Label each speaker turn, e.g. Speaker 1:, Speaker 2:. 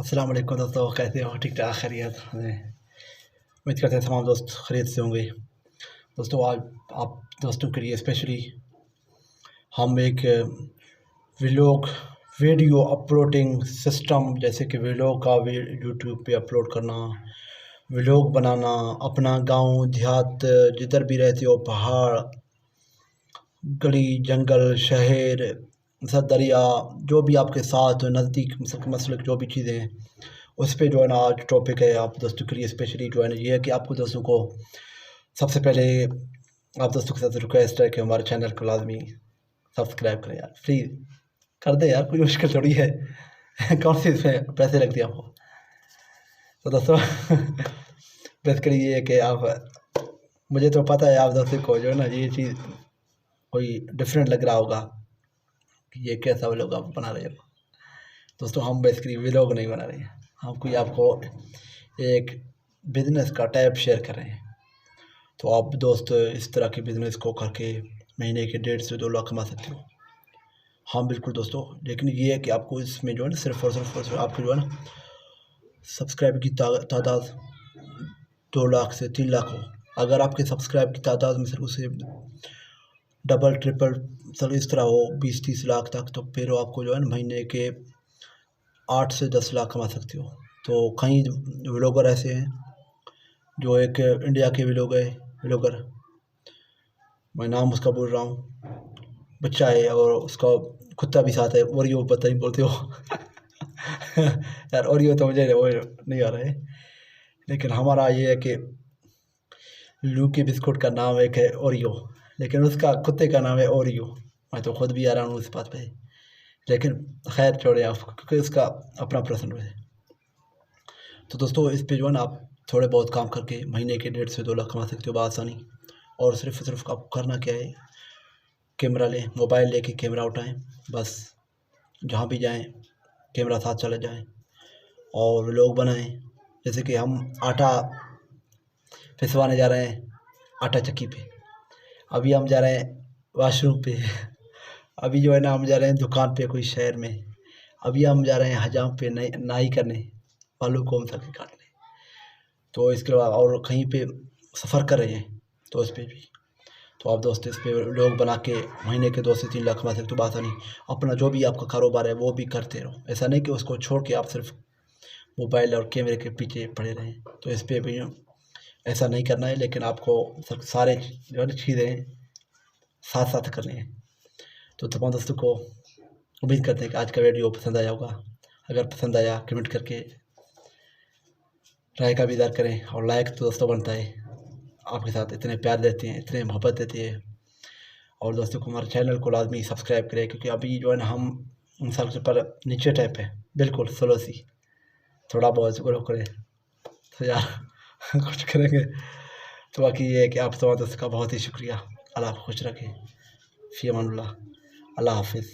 Speaker 1: अस्सलाम वालेकुम दोस्तों, कैसे हो? ठीक ठाक खैरियत हैं? उम्मीद करते हैं तमाम दोस्त खैरियत से होंगे। दोस्तों आज आप दोस्तों के लिए स्पेशली हम एक व्लॉग वीडियो अपलोडिंग सिस्टम, जैसे कि व्लॉग का यूट्यूब पे अपलोड करना, व्लॉग बनाना, अपना गांव देहात जिधर भी रहते हो, पहाड़, गली, जंगल, शहर, दरिया, जो भी आपके साथ नज़दीक मसलक जो भी चीज़ें हैं, उस पे जो है ना आज टॉपिक है आप दोस्तों के लिए स्पेशली जो है ना ये है कि आपको दोस्तों को सबसे पहले आप दोस्तों के साथ रिक्वेस्ट है कि हमारे चैनल को लाजमी सब्सक्राइब करें यार, प्लीज़ कर दे यार, कोई मुश्किल थोड़ी है। कौन सी इसमें पैसे लगते हैं आपको? तो दोस्तों बेसिकली ये है कि आप, मुझे तो पता है आप दोस्तों को जो है ना ये चीज़ कोई डिफरेंट लग रहा होगा कि ये कैसा व्लॉग आप बना रहे हो। दोस्तों हम बेसिकली व्लॉग नहीं बना रहे हैं, हम कोई आपको एक बिज़नेस का टैब शेयर कर रहे हैं। तो आप दोस्त इस तरह के बिज़नेस को करके महीने के 1.5 से 2 लाख कमा सकते हो। हाँ बिल्कुल दोस्तों, लेकिन ये है कि आपको इसमें जो है ना सिर्फ और सिर्फ आपको जो है ना सब्सक्राइब की तादाद 2 लाख से 3 लाख हो। अगर आपके सब्सक्राइब की तादाद में सिर्फ उसे डबल ट्रिपल चलो इस तरह हो 20-30 लाख तक, तो फिर आपको जो है ना महीने के 8 से 10 लाख कमा सकते हो। तो कई व्लॉगर ऐसे हैं जो एक इंडिया के व्लॉगर, मैं नाम उसका बोल रहा हूँ, बच्चा है और उसका कुत्ता भी साथ है, ओरियो पता नहीं बोलते हो। यार ओरियो तो मुझे वो नहीं आ रहा है, लेकिन हमारा ये है कि लू के बिस्कुट का नाम एक है ओरियो, लेकिन उसका कुत्ते का नाम है ओरियो। मैं तो खुद भी आ रहा हूँ इस बात पे, लेकिन खैर छोड़े आप, क्योंकि उसका अपना पर्सनल है। तो दोस्तों इस पे जो है ना आप थोड़े बहुत काम करके महीने के 1.5 से 2 लाख कमा सकते हो बआसानी। और सिर्फ आपको करना क्या है, कैमरा लें, मोबाइल लेके कैमरा उठाएं, बस जहाँ भी जाएं कैमरा साथ चले जाएं और व्लॉग बनाएं। जैसे कि हम आटा पिसवाने जा रहे हैं आटा चक्की पे, अभी हम जा रहे हैं वाशरूम पे, अभी जो है ना हम जा रहे हैं दुकान पे कोई शहर में, अभी हम जा रहे हैं हजाम पे नाई करने, बालों को हम तक काटने। तो इसके अलावा और कहीं पे सफ़र कर रहे हैं तो इस पे भी, तो आप दोस्त इस पे व्लॉग बना के महीने के 2 से 3 लाख कमा सकते हो। बात नहीं, अपना जो भी आपका कारोबार है वो भी करते रहो, ऐसा नहीं कि उसको छोड़ के आप सिर्फ मोबाइल और कैमरे के पीछे पड़े रहें। तो इस पे भी ऐसा नहीं करना है, लेकिन आपको सब सारे जो है चीज़ें साथ साथ करनी है। तो तमाम दोस्तों को उम्मीद करते हैं कि आज का वीडियो पसंद आया होगा। अगर पसंद आया कमेंट करके राय का विदार करें, और लाइक तो दोस्तों बनता है, आपके साथ इतने प्यार देते हैं, इतने मोहब्बत देते हैं। और दोस्तों को हमारे चैनल को लाजमी सब्सक्राइब करें, क्योंकि अभी जो है ना हम सबसे पर नीचे टाइप है, बिल्कुल स्लो सी, थोड़ा बहुत ग्रो करें तो यार कुछ करेंगे। तो बाकी ये है कि आप तमाम दोस्तों का बहुत ही शुक्रिया। अल्लाह आपको खुश रखे। फ़ी अमानुल्लाह। अल्लाह हाफिज़।